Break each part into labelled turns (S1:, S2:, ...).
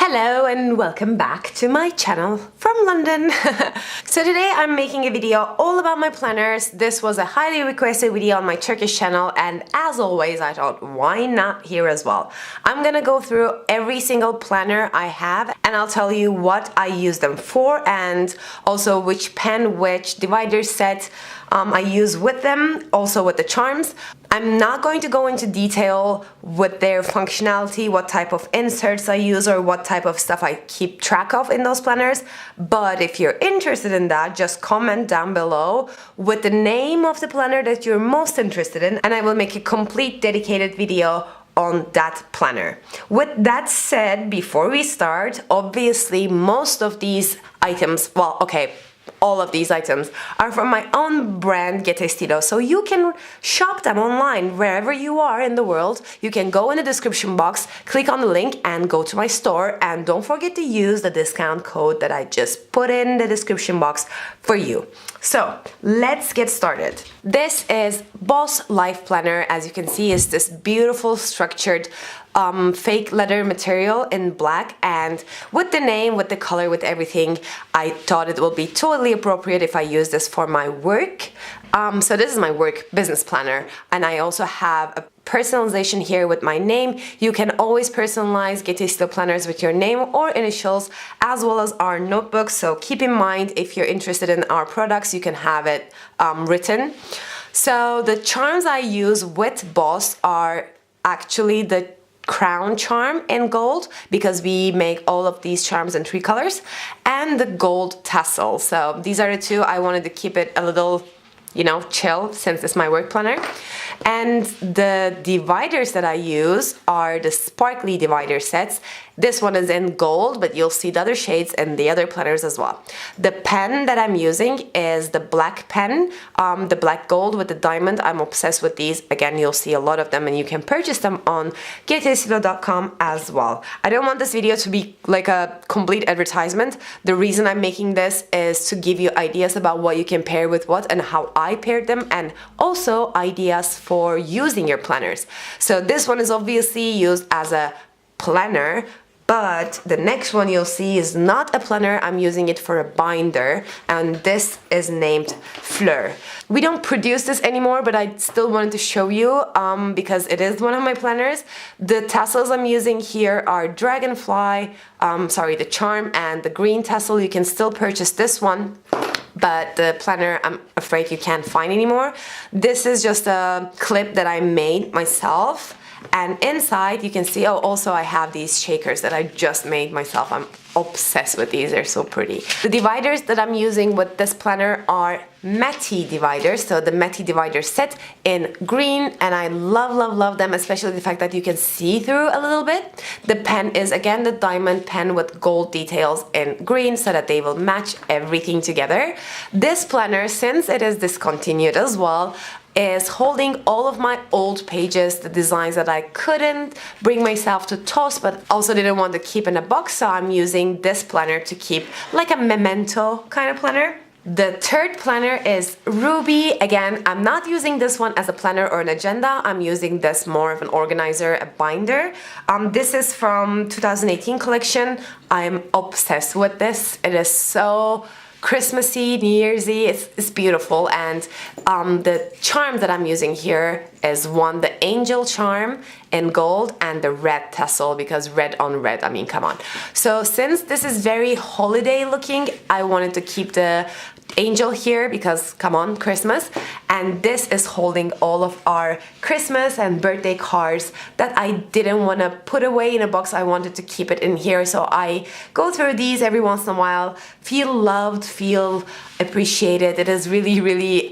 S1: Hello and welcome back to my channel from London. So today I'm making a video all about my planners. This was a highly requested video on my Turkish channel, and as always I thought, why not here as well? I'm gonna go through every single planner I have and I'll tell you what I use them for and also which pen, which divider set I use with them, also with the charms. I'm not going to go into detail with their functionality, what type of inserts I use or what type of stuff I keep track of in those planners, but if you're interested in that, just comment down below with the name of the planner that you're most interested in and I will make a complete dedicated video on that planner. With that said, before we start, obviously most of these items, well, okay, all of these items are from my own brand, GET Estilo, so you can shop them online wherever you are in the world. You can go in the description box, click on the link and go to my store, and don't forget to use the discount code that I just put in the description box for you. So let's get started. This is Boss Life Planner. As you can see, is this beautiful structured fake leather material in black, and with the name, with the color, with everything, I thought it would be totally appropriate if I use this for my work. So this is my work business planner, and I also have a personalization here with my name. You can always personalize GET Estilo planners with your name or initials, as well as our notebooks, so keep in mind if you're interested in our products you can have it written. So the charms I use with Boss are actually the crown charm in gold, because we make all of these charms in 3 colors, and the gold tassel. So these are the two. I wanted to keep it a little, you know, chill since it's my work planner. And the dividers that I use are the sparkly divider sets. This one is in gold, but you'll see the other shades in the other planners as well. The pen that I'm using is the black pen, the black gold with the diamond. I'm obsessed with these. Again, you'll see a lot of them and you can purchase them on getestilo.com as well. I don't want this video to be like a complete advertisement. The reason I'm making this is to give you ideas about what you can pair with what and how I paired them, and also ideas for using your planners. So this one is obviously used as a planner, but the next one you'll see is not a planner. I'm using it for a binder, and this is named Fleur. We don't produce this anymore, but I still wanted to show you because it is one of my planners. The tassels I'm using here are dragonfly, the charm, and the green tassel. You can still purchase this one, but the planner I'm afraid you can't find anymore. This is just a clip that I made myself, and inside you can see, oh, also I have these shakers that I just made myself. I'm obsessed with these, they're so pretty. The dividers that I'm using with this planner are matte dividers, so the matte divider set in green, and I love them, especially the fact that you can see through a little bit. The pen is again the diamond pen with gold details in green, so that they will match everything together. This planner, since it is discontinued as well, is holding all of my old pages, the designs that I couldn't bring myself to toss but also didn't want to keep in a box, so I'm using this planner to keep like a memento kind of planner. The third planner is Ruby. Again, I'm not using this one as a planner or an agenda. I'm using this more of an organizer, a binder. This is from 2018 collection. I'm obsessed with this. It is so Christmassy, New Year's-y, it's beautiful, and the charm that I'm using here is one, the angel charm in gold, and the red tassel, because red on red, I mean, come on. So since this is very holiday looking, I wanted to keep the angel here because, come on, Christmas. And this is holding all of our Christmas and birthday cards that I didn't want to put away in a box. I wanted to keep it in here, so I go through these every once in a while, feel loved, feel appreciated. It is really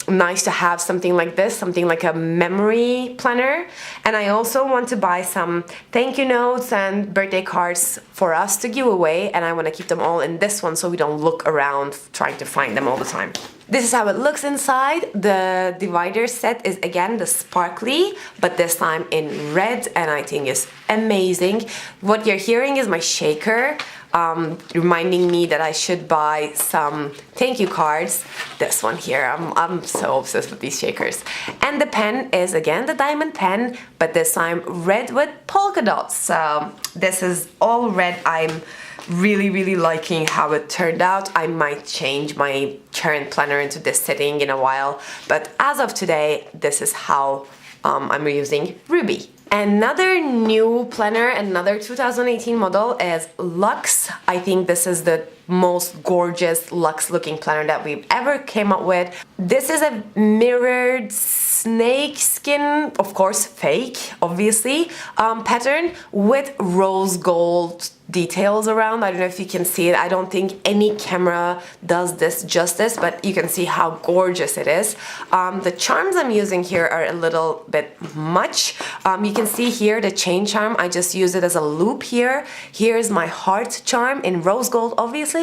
S1: nice to have something like this, something like a memory planner. And I also want to buy some thank you notes and birthday cards for us to give away, and I want to keep them all in this one so we don't look around trying to find them all the time. This is how it looks inside. The divider set is again the sparkly, but this time in red, and I think is amazing. What you're hearing is my shaker. reminding me that I should buy some thank you cards. This one here, I'm so obsessed with these shakers. And the pen is again the diamond pen, but this time red with polka dots. So this is all red. I'm really liking how it turned out. I might change my current planner into this setting in a while, but as of today, this is how I'm using Ruby. Another new planner, another 2018 model is Luxe. I think this is the most gorgeous luxe looking planner that we've ever came up with. This is a mirrored snake skin, of course fake, obviously, pattern with rose gold details around. I don't know if you can see it. I don't think any camera does this justice, but you can see how gorgeous it is. The charms I'm using here are a little bit much. You can see here the chain charm. I just use it as a loop here. Here's my heart charm in rose gold, obviously,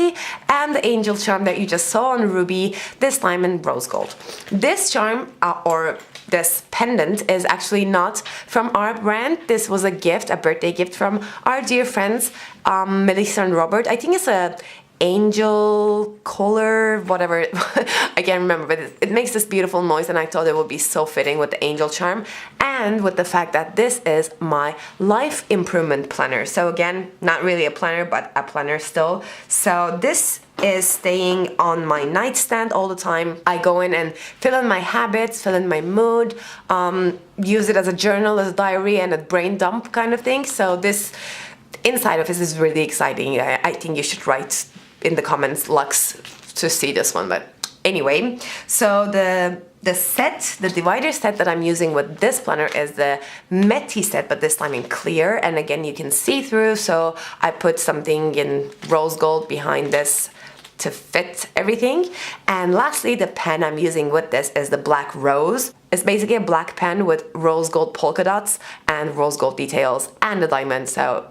S1: and the angel charm that you just saw on Ruby, this time in rose gold. This charm, or this pendant, is actually not from our brand. This was a gift, a birthday gift from our dear friends, Melissa and Robert. I think it's a angel color, whatever. I can't remember, but it makes this beautiful noise, and I thought it would be so fitting with the angel charm and with the fact that this is my life improvement planner. So again, not really a planner, but a planner still. So this is staying on my nightstand all the time. I go in and fill in my habits, fill in my mood, use it as a journal, as a diary, and a brain dump kind of thing. So this inside of this is really exciting. I think you should write in the comments Luxe to see this one. But anyway, so the set, the divider set that I'm using with this planner is the Meti set, but this time in clear, and again you can see through, so I put something in rose gold behind this to fit everything. And lastly, the pen I'm using with this is the Black Rose. It's basically a black pen with rose gold polka dots and rose gold details and a diamond, so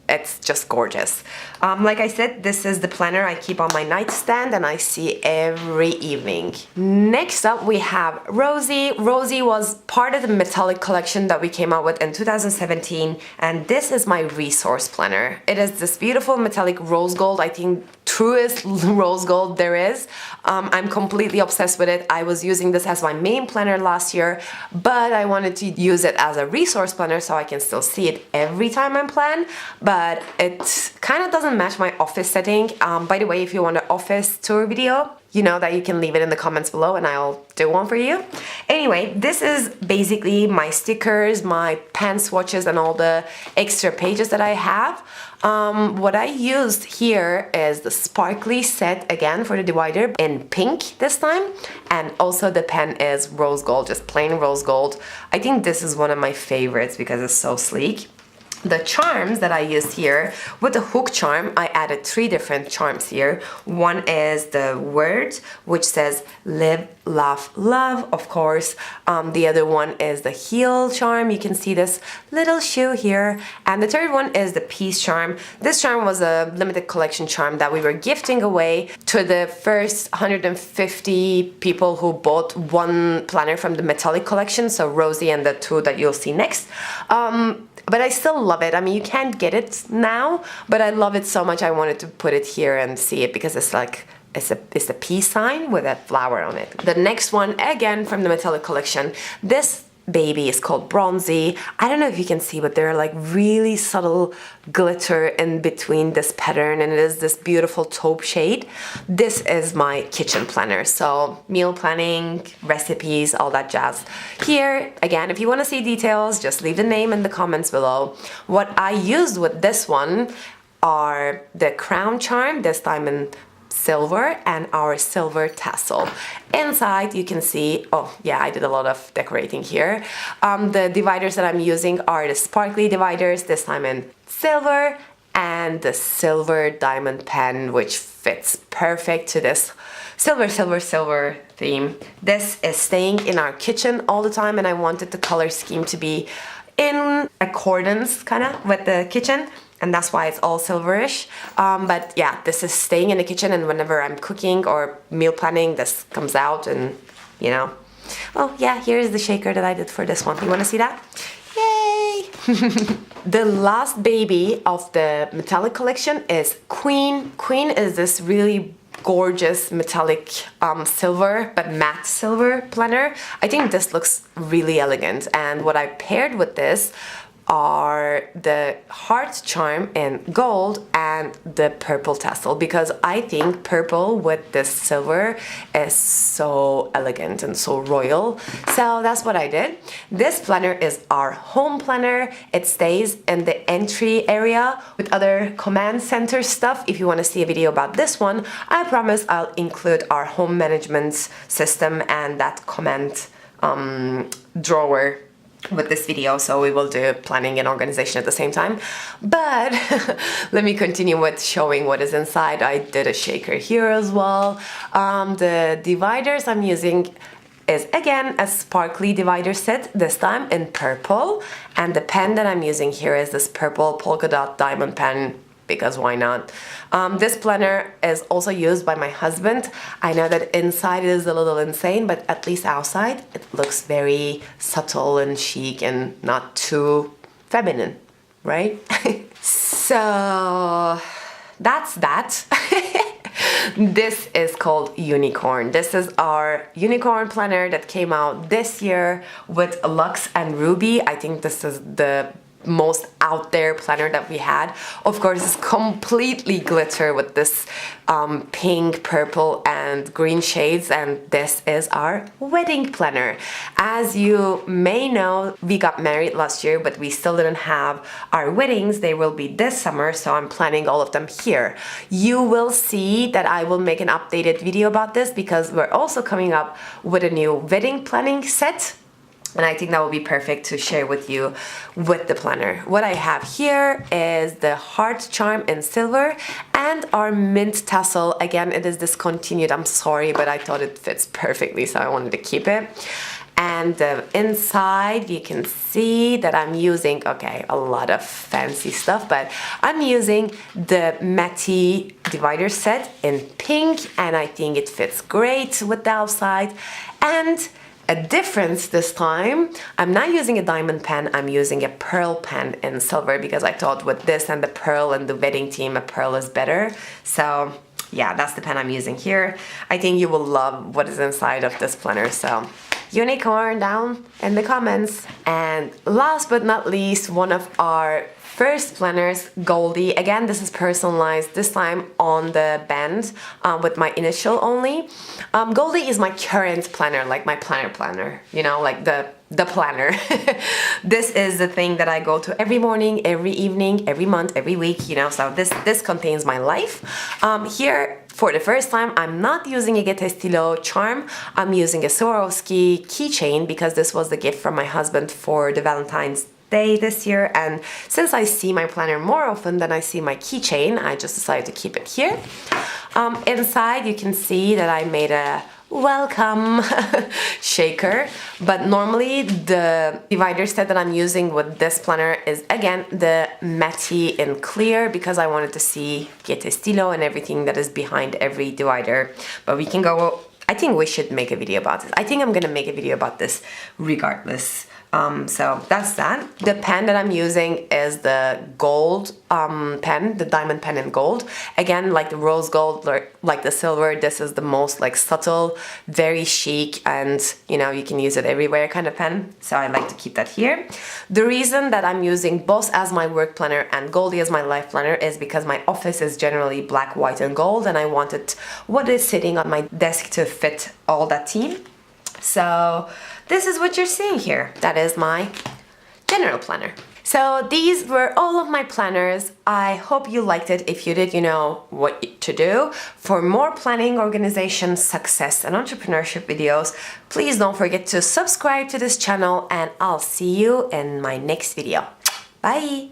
S1: it's just gorgeous. Like I said, this is the planner I keep on my nightstand and I see every evening. Next up we have Rosy. Rosy was part of the metallic collection that we came out with in 2017, and this is my resource planner. It is this beautiful metallic rose gold, I think truest rose gold there is. I'm completely obsessed with it. I was using this as my main planner last year, but I wanted to use it as a resource planner so I can still see it every time I plan, but it kind of doesn't match my office setting. By the way, if you want an office tour video, you know that you can leave it in the comments below and I'll do one for you. Anyway, this is basically my stickers, my pen swatches, and all the extra pages that I have. What I used here is the sparkly set again for the divider in pink this time, and also the pen is rose gold, just plain rose gold. I think this is one of my favorites because it's so sleek. The charms that I used here, with the hook charm, I added 3 different charms here. One is the word, which says live, laugh, love, of course. The other one is the heel charm. You can see this little shoe here. And the third one is the peace charm. This charm was a limited collection charm that we were gifting away to the first 150 people who bought one planner from the metallic collection, so Rosy and the 2 that you'll see next. But I still love it. I mean, you can't get it now, but I love it so much I wanted to put it here and see it because it's like, it's a peace sign with a flower on it. The next one, again from the metallic collection, this baby is called Bronzy. I don't know if you can see, but there are like really subtle glitter in between this pattern, and it is this beautiful taupe shade. This is my kitchen planner, so meal planning, recipes, all that jazz. Here, again, if you want to see details, just leave the name in the comments below. What I used with this one are the crown charm, this time in silver, and our silver tassel. Inside you can see, oh yeah, I did a lot of decorating here. The dividers that I'm using are the sparkly dividers, this time in silver, and the silver diamond pen, which fits perfect to this silver theme. This is staying in our kitchen all the time, and I wanted the color scheme to be in accordance kind of with the kitchen, and that's why it's all silverish. But yeah, this is staying in the kitchen, and whenever I'm cooking or meal planning, this comes out, and you know. Oh yeah, here's the shaker that I did for this one. You want to see that? Yay! The last baby of the metallic collection is Queen. Queen is this really gorgeous metallic silver, but matte silver planner. I think this looks really elegant, and what I paired with this are the heart charm in gold and the purple tassel, because I think purple with this silver is so elegant and so royal. So that's what I did. This planner is our home planner. It stays in the entry area with other command center stuff. If you want to see a video about this one, I promise I'll include our home management system and that command drawer with this video, so we will do planning and organization at the same time. But let me continue with showing what is inside. I did a shaker here as well. The dividers I'm using is again a sparkly divider set, this time in purple, and the pen that I'm using here is this purple polka dot diamond pen, because why not? This planner is also used by my husband. I know that inside it is a little insane, but at least outside it looks very subtle and chic and not too feminine, right? So that's that. This is called Unicorn. This is our unicorn planner that came out this year with Lux and Ruby. I think this is the most out there planner that we had. Of course, it's completely glitter with this pink, purple and green shades, and this is our wedding planner. As you may know, we got married last year, but we still didn't have our weddings. They will be this summer, so I'm planning all of them here. You will see that I will make an updated video about this, because we're also coming up with a new wedding planning set. And I think that will be perfect to share with you with the planner. What I have here is the heart charm in silver and our mint tassel. Again, it is discontinued. I'm sorry, but I thought it fits perfectly, so I wanted to keep it. And inside you can see that I'm using, okay, a lot of fancy stuff, but I'm using the matte divider set in pink, and I think it fits great with the outside. And a difference this time, I'm not using a diamond pen, I'm using a pearl pen in silver, because I thought with this and the pearl and the wedding theme, a pearl is better. So yeah, that's the pen I'm using here. I think you will love what is inside of this planner. So unicorn down in the comments. And last but not least, one of our first planners, Goldie. Again, this is personalized, this time on the band with my initial only. Goldie is my current planner, like my planner, you know, like the planner. This is the thing that I go to every morning, every evening, every month, every week, you know, so this contains my life. Here, for the first time, I'm not using a GET Estilo charm. I'm using a Swarovski keychain, because this was the gift from my husband for the Valentine's Day this year, and since I see my planner more often than I see my keychain, I just decided to keep it here. Inside you can see that I made a welcome shaker, but normally the divider set that I'm using with this planner is again the matte in clear, because I wanted to see GET Estilo and everything that is behind every divider. But we can go, I think we should make a video about this. I think I'm gonna make a video about this regardless. So that's that. The pen that I'm using is the gold pen, the diamond pen in gold. Again, like the rose gold, like the silver, this is the most like subtle, very chic, and you know, you can use it everywhere kind of pen. So I like to keep that here. The reason that I'm using both as my work planner and Goldie as my life planner is because my office is generally black, white, and gold, and I wanted what is sitting on my desk to fit all that theme. So this is what you're seeing here. That is my general planner. So these were all of my planners. I hope you liked it. If you did, you know what to do. For more planning, organization, success, and entrepreneurship videos, please don't forget to subscribe to this channel, and I'll see you in my next video. Bye!